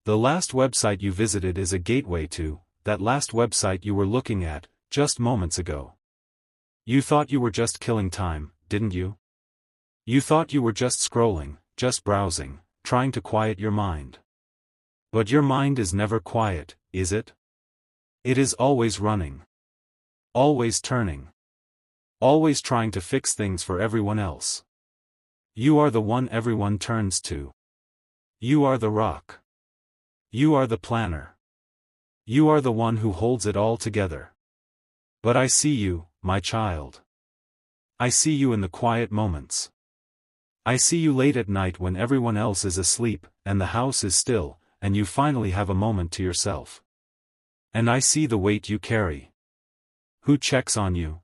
The last website you visited is a gateway to that last website you were looking at just moments ago. You thought you were just killing time, didn't you? You thought you were just scrolling, just browsing, trying to quiet your mind. But your mind is never quiet, is it? It is always running. Always turning. Always trying to fix things for everyone else. You are the one everyone turns to. You are the rock. You are the planner. You are the one who holds it all together. But I see you, my child. I see you in the quiet moments. I see you late at night when everyone else is asleep, and the house is still, and you finally have a moment to yourself. And I see the weight you carry. Who checks on you?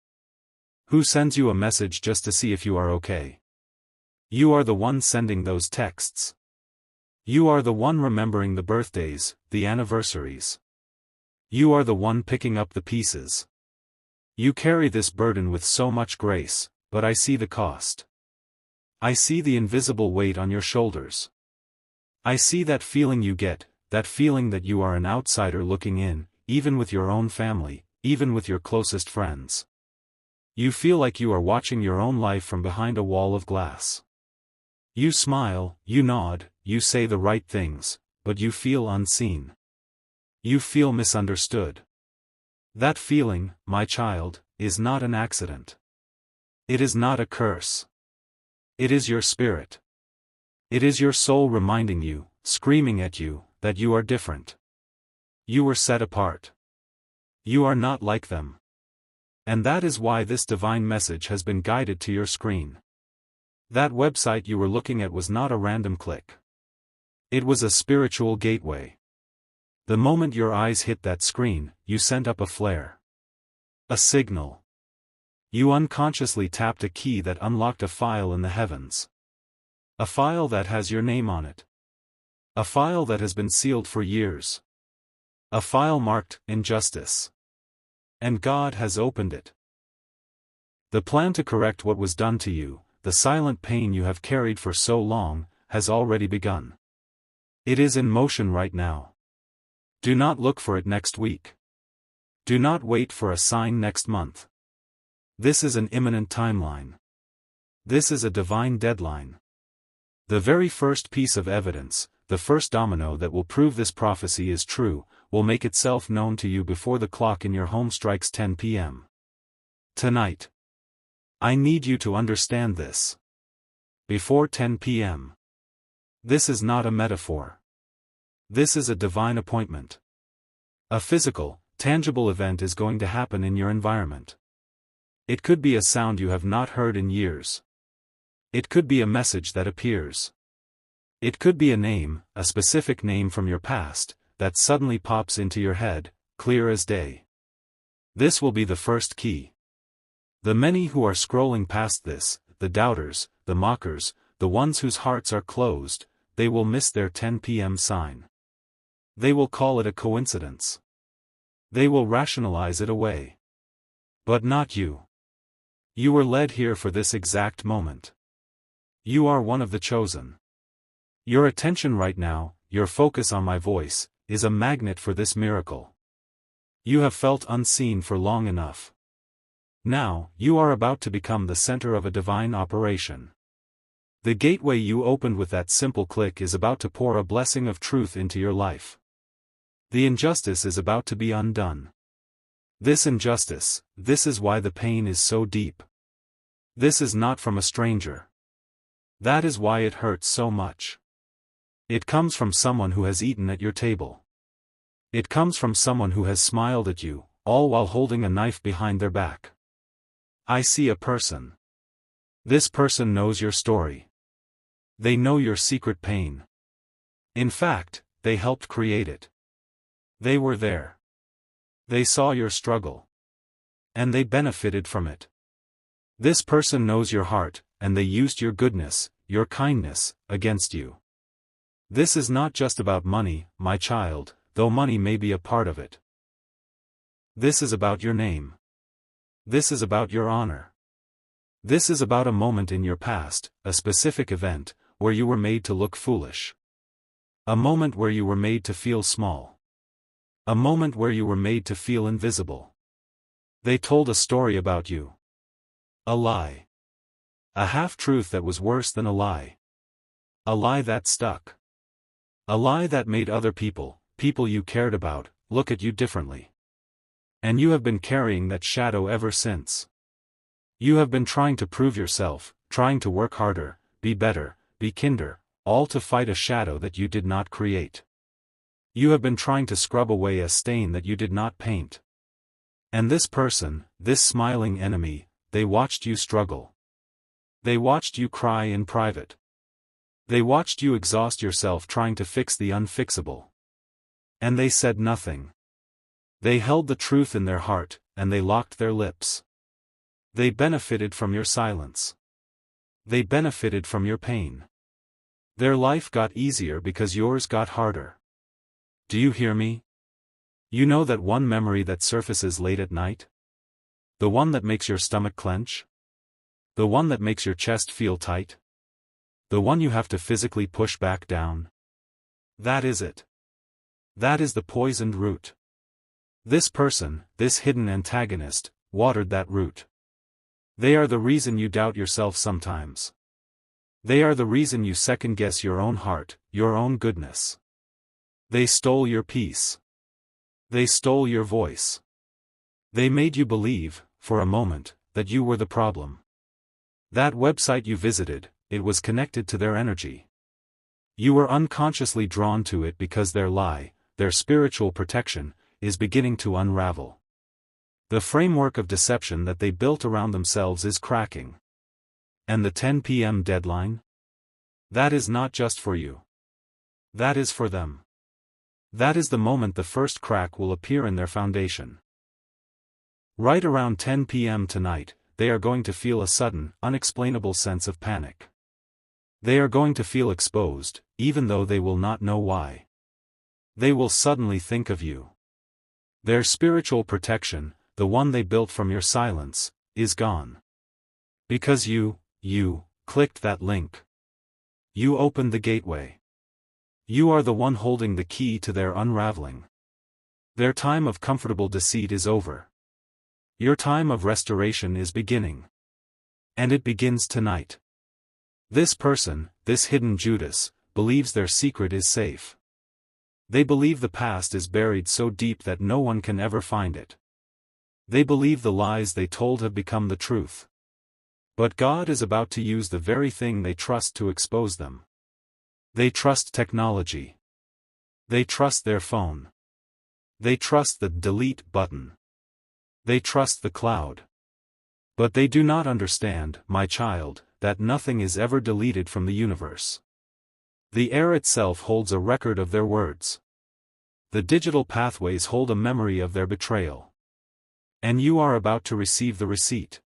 Who sends you a message just to see if you are okay? You are the one sending those texts. You are the one remembering the birthdays, the anniversaries. You are the one picking up the pieces. You carry this burden with so much grace, but I see the cost. I see the invisible weight on your shoulders. I see that feeling you get, that feeling that you are an outsider looking in, even with your own family, even with your closest friends. You feel like you are watching your own life from behind a wall of glass. You smile, you nod, you say the right things, but you feel unseen. You feel misunderstood. That feeling, my child, is not an accident. It is not a curse. It is your spirit. It is your soul reminding you, screaming at you, that you are different. You were set apart. You are not like them. And that is why this divine message has been guided to your screen. That website you were looking at was not a random click. It was a spiritual gateway. The moment your eyes hit that screen, you sent up a flare. A signal. You unconsciously tapped a key that unlocked a file in the heavens. A file that has your name on it. A file that has been sealed for years. A file marked injustice. And God has opened it. The plan to correct what was done to you, the silent pain you have carried for so long, has already begun. It is in motion right now. Do not look for it next week. Do not wait for a sign next month. This is an imminent timeline. This is a divine deadline. The very first piece of evidence, the first domino that will prove this prophecy is true, will make itself known to you before the clock in your home strikes 10 p.m. tonight. I need you to understand this. Before 10 p.m. This is not a metaphor. This is a divine appointment. A physical, tangible event is going to happen in your environment. It could be a sound you have not heard in years. It could be a message that appears. It could be a name, a specific name from your past, that suddenly pops into your head, clear as day. This will be the first key. The many who are scrolling past this, the doubters, the mockers, the ones whose hearts are closed, they will miss their 10 p.m. sign. They will call it a coincidence. They will rationalize it away. But not you. You were led here for this exact moment. You are one of the chosen. Your attention right now, your focus on my voice, is a magnet for this miracle. You have felt unseen for long enough. Now, you are about to become the center of a divine operation. The gateway you opened with that simple click is about to pour a blessing of truth into your life. The injustice is about to be undone. This injustice, this is why the pain is so deep. This is not from a stranger. That is why it hurts so much. It comes from someone who has eaten at your table. It comes from someone who has smiled at you, all while holding a knife behind their back. I see a person. This person knows your story. They know your secret pain. In fact, they helped create it. They were there. They saw your struggle. And they benefited from it. This person knows your heart, and they used your goodness, your kindness, against you. This is not just about money, my child, though money may be a part of it. This is about your name. This is about your honor. This is about a moment in your past, a specific event, where you were made to look foolish. A moment where you were made to feel small. A moment where you were made to feel invisible. They told a story about you. A lie. A half-truth that was worse than a lie. A lie that stuck. A lie that made other people you cared about, look at you differently. And you have been carrying that shadow ever since. You have been trying to prove yourself, trying to work harder, be better, be kinder, all to fight a shadow that you did not create. You have been trying to scrub away a stain that you did not paint. And this person, this smiling enemy, they watched you struggle. They watched you cry in private. They watched you exhaust yourself trying to fix the unfixable. And they said nothing. They held the truth in their heart, and they locked their lips. They benefited from your silence. They benefited from your pain. Their life got easier because yours got harder. Do you hear me? You know that one memory that surfaces late at night? The one that makes your stomach clench? The one that makes your chest feel tight? The one you have to physically push back down? That is it. That is the poisoned root. This person, this hidden antagonist, watered that root. They are the reason you doubt yourself sometimes. They are the reason you second-guess your own heart, your own goodness. They stole your peace. They stole your voice. They made you believe, for a moment, that you were the problem. That website you visited, it was connected to their energy. You were unconsciously drawn to it because their lie, their spiritual protection, is beginning to unravel. The framework of deception that they built around themselves is cracking. And the 10 p.m. deadline? That is not just for you. That is for them. That is the moment the first crack will appear in their foundation. Right around 10 p.m. tonight, they are going to feel a sudden, unexplainable sense of panic. They are going to feel exposed, even though they will not know why. They will suddenly think of you. Their spiritual protection, the one they built from your silence, is gone. Because you clicked that link. You opened the gateway. You are the one holding the key to their unraveling. Their time of comfortable deceit is over. Your time of restoration is beginning. And it begins tonight. This person, this hidden Judas, believes their secret is safe. They believe the past is buried so deep that no one can ever find it. They believe the lies they told have become the truth. But God is about to use the very thing they trust to expose them. They trust technology. They trust their phone. They trust the delete button. They trust the cloud. But they do not understand, my child, that nothing is ever deleted from the universe. The air itself holds a record of their words. The digital pathways hold a memory of their betrayal. And you are about to receive the receipt.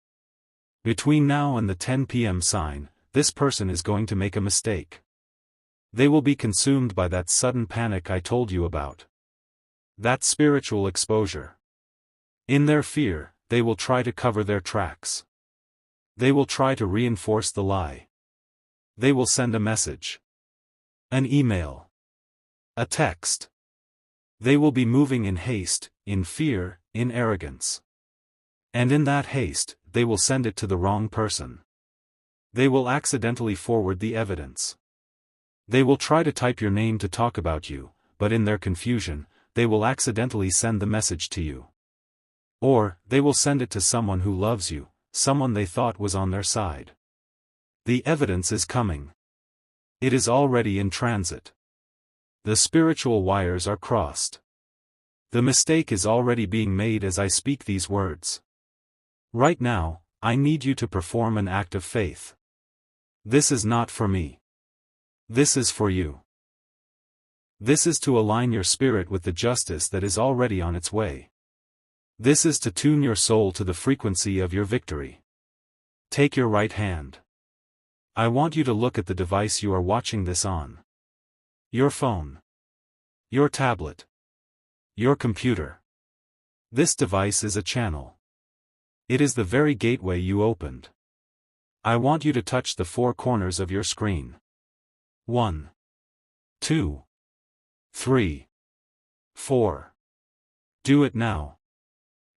Between now and the 10 p.m. sign, this person is going to make a mistake. They will be consumed by that sudden panic I told you about. That spiritual exposure. In their fear, they will try to cover their tracks. They will try to reinforce the lie. They will send a message. An email. A text. They will be moving in haste, in fear, in arrogance. And in that haste, they will send it to the wrong person. They will accidentally forward the evidence. They will try to type your name to talk about you, but in their confusion, they will accidentally send the message to you. Or, they will send it to someone who loves you, someone they thought was on their side. The evidence is coming. It is already in transit. The spiritual wires are crossed. The mistake is already being made as I speak these words. Right now, I need you to perform an act of faith. This is not for me. This is for you. This is to align your spirit with the justice that is already on its way. This is to tune your soul to the frequency of your victory. Take your right hand. I want you to look at the device you are watching this on. Your phone. Your tablet. Your computer. This device is a channel. It is the very gateway you opened. I want you to touch the four corners of your screen. 1. 2. 3, 4. Do it now.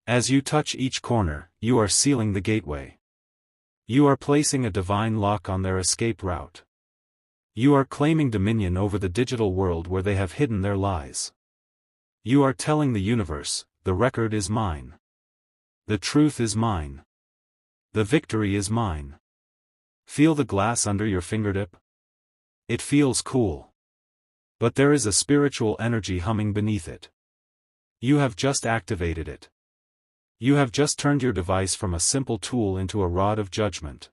As you touch each corner, you are sealing the gateway. You are placing a divine lock on their escape route. You are claiming dominion over the digital world where they have hidden their lies. You are telling the universe, the record is mine. The truth is mine. The victory is mine. Feel the glass under your fingertip? It feels cool. But there is a spiritual energy humming beneath it. You have just activated it. You have just turned your device from a simple tool into a rod of judgment.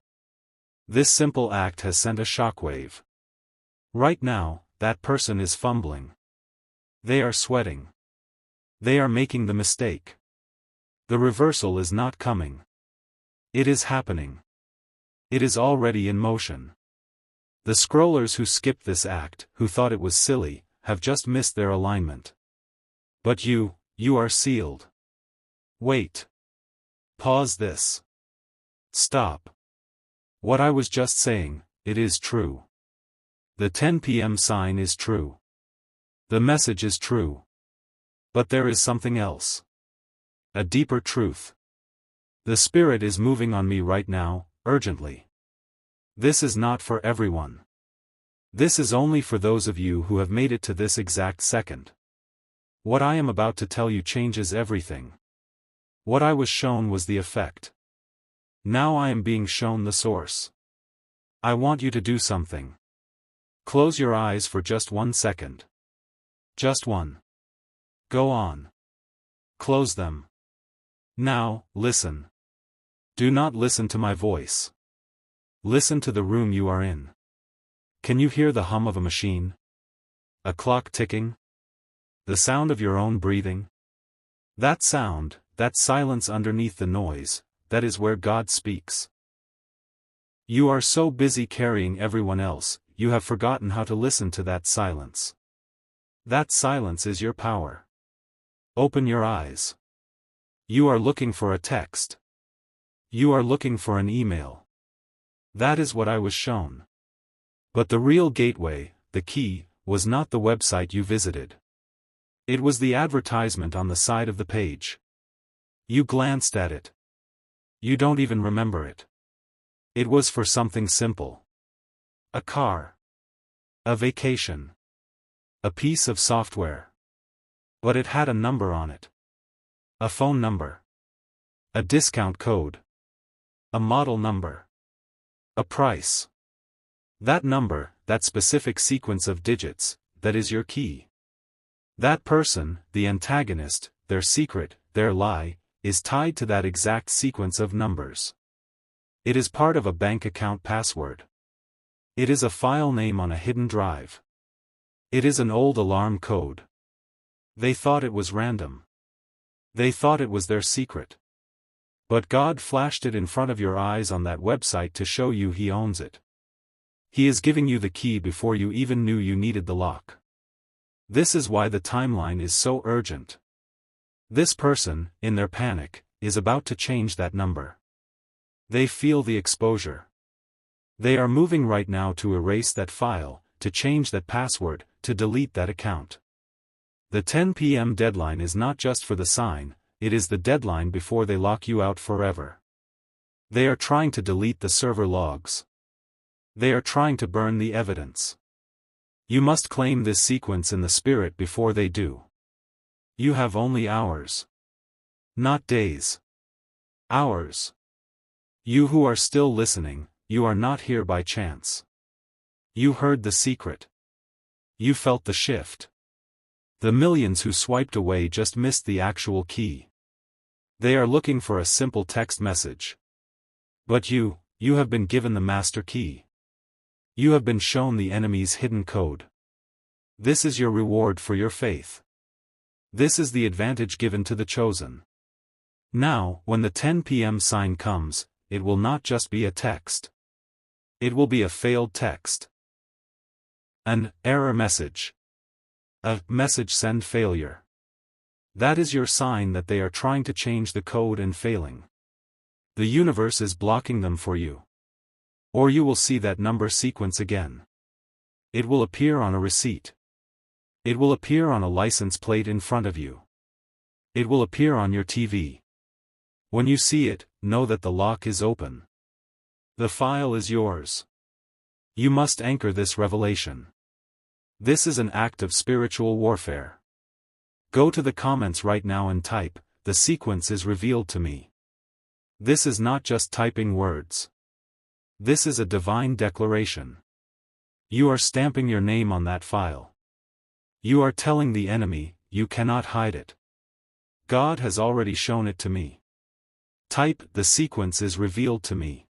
This simple act has sent a shockwave. Right now, that person is fumbling. They are sweating. They are making the mistake. The reversal is not coming. It is happening. It is already in motion. The scrollers who skipped this act, who thought it was silly, have just missed their alignment. But you are sealed. Wait. Pause this. Stop. What I was just saying, it is true. The 10 p.m. sign is true. The message is true. But there is something else. A deeper truth. The Spirit is moving on me right now, urgently. This is not for everyone. This is only for those of you who have made it to this exact second. What I am about to tell you changes everything. What I was shown was the effect. Now I am being shown the source. I want you to do something. Close your eyes for just 1 second. Just one. Go on. Close them. Now, listen. Do not listen to my voice. Listen to the room you are in. Can you hear the hum of a machine? A clock ticking? The sound of your own breathing? That sound, that silence underneath the noise, that is where God speaks. You are so busy carrying everyone else, you have forgotten how to listen to that silence. That silence is your power. Open your eyes. You are looking for a text. You are looking for an email. That is what I was shown. But the real gateway, the key, was not the website you visited. It was the advertisement on the side of the page. You glanced at it. You don't even remember it. It was for something simple. A car. A vacation. A piece of software. But it had a number on it. A phone number. A discount code. A model number. A price. That number, that specific sequence of digits, that is your key. That person, the antagonist, their secret, their lie, is tied to that exact sequence of numbers. It is part of a bank account password. It is a file name on a hidden drive. It is an old alarm code. They thought it was random. They thought it was their secret. But God flashed it in front of your eyes on that website to show you He owns it. He is giving you the key before you even knew you needed the lock. This is why the timeline is so urgent. This person, in their panic, is about to change that number. They feel the exposure. They are moving right now to erase that file, to change that password, to delete that account. The 10 p.m. deadline is not just for the sign, it is the deadline before they lock you out forever. They are trying to delete the server logs. They are trying to burn the evidence. You must claim this sequence in the Spirit before they do. You have only hours. Not days. Hours. You who are still listening, you are not here by chance. You heard the secret. You felt the shift. The millions who swiped away just missed the actual key. They are looking for a simple text message. But you have been given the master key. You have been shown the enemy's hidden code. This is your reward for your faith. This is the advantage given to the chosen. Now, when the 10 p.m. sign comes, it will not just be a text. It will be a failed text. An error message. A message send failure. That is your sign that they are trying to change the code and failing. The universe is blocking them for you. Or you will see that number sequence again. It will appear on a receipt. It will appear on a license plate in front of you. It will appear on your TV. When you see it, know that the lock is open. The file is yours. You must anchor this revelation. This is an act of spiritual warfare. Go to the comments right now and type, "The sequence is revealed to me." This is not just typing words. This is a divine declaration. You are stamping your name on that file. You are telling the enemy, you cannot hide it. God has already shown it to me. Type, "The sequence is revealed to me."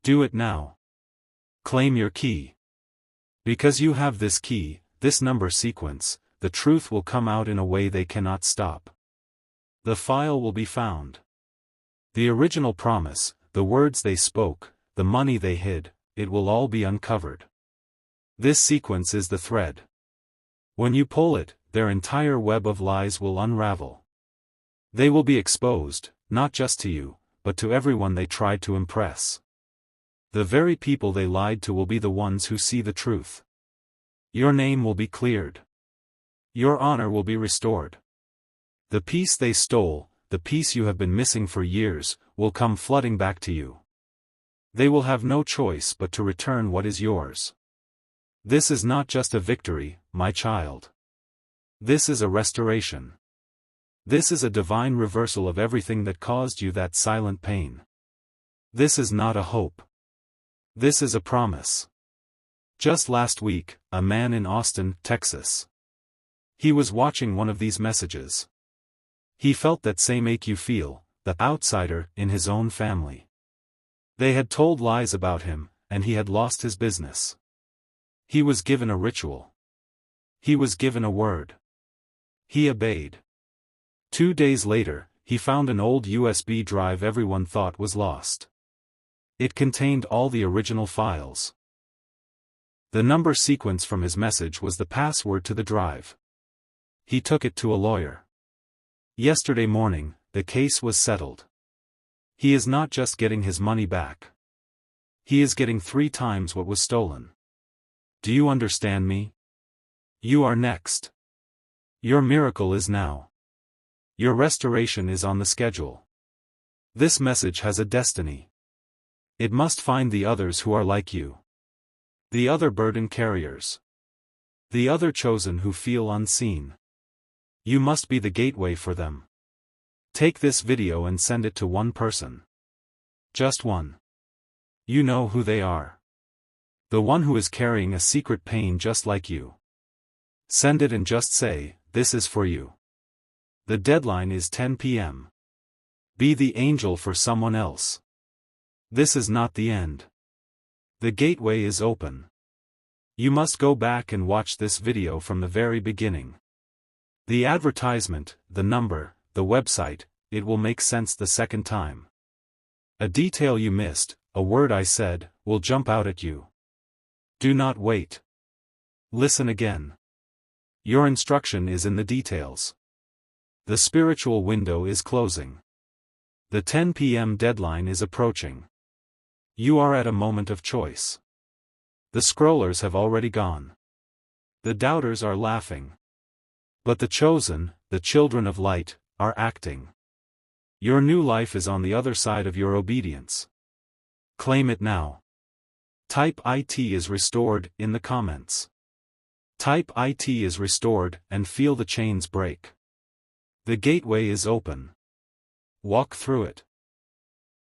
Do it now. Claim your key. Because you have this key, this number sequence, the truth will come out in a way they cannot stop. The file will be found. The original promise, the words they spoke, the money they hid, it will all be uncovered. This sequence is the thread. When you pull it, their entire web of lies will unravel. They will be exposed, not just to you, but to everyone they tried to impress. The very people they lied to will be the ones who see the truth. Your name will be cleared. Your honor will be restored. The peace they stole, the peace you have been missing for years, will come flooding back to you. They will have no choice but to return what is yours. This is not just a victory, my child. This is a restoration. This is a divine reversal of everything that caused you that silent pain. This is not a hope. This is a promise. Just last week, a man in Austin, Texas. He was watching one of these messages. He felt that same ache you feel, the outsider in his own family. They had told lies about him, and he had lost his business. He was given a ritual. He was given a word. He obeyed. 2 days later, he found an old USB drive everyone thought was lost. It contained all the original files. The number sequence from his message was the password to the drive. He took it to a lawyer. Yesterday morning, the case was settled. He is not just getting his money back. He is getting 3 times what was stolen. Do you understand me? You are next. Your miracle is now. Your restoration is on the schedule. This message has a destiny. It must find the others who are like you. The other burden carriers. The other chosen who feel unseen. You must be the gateway for them. Take this video and send it to one person. Just one. You know who they are. The one who is carrying a secret pain just like you. Send it and just say, "This is for you." The deadline is 10 p.m. Be the angel for someone else. This is not the end. The gateway is open. You must go back and watch this video from the very beginning. The advertisement, the number, the website, it will make sense the second time. A detail you missed, a word I said, will jump out at you. Do not wait. Listen again. Your instruction is in the details. The spiritual window is closing. The 10 p.m. deadline is approaching. You are at a moment of choice. The scrollers have already gone. The doubters are laughing. But the chosen, the children of light, are acting. Your new life is on the other side of your obedience. Claim it now. Type "IT is restored" in the comments. Type "IT is restored" and feel the chains break. The gateway is open. Walk through it.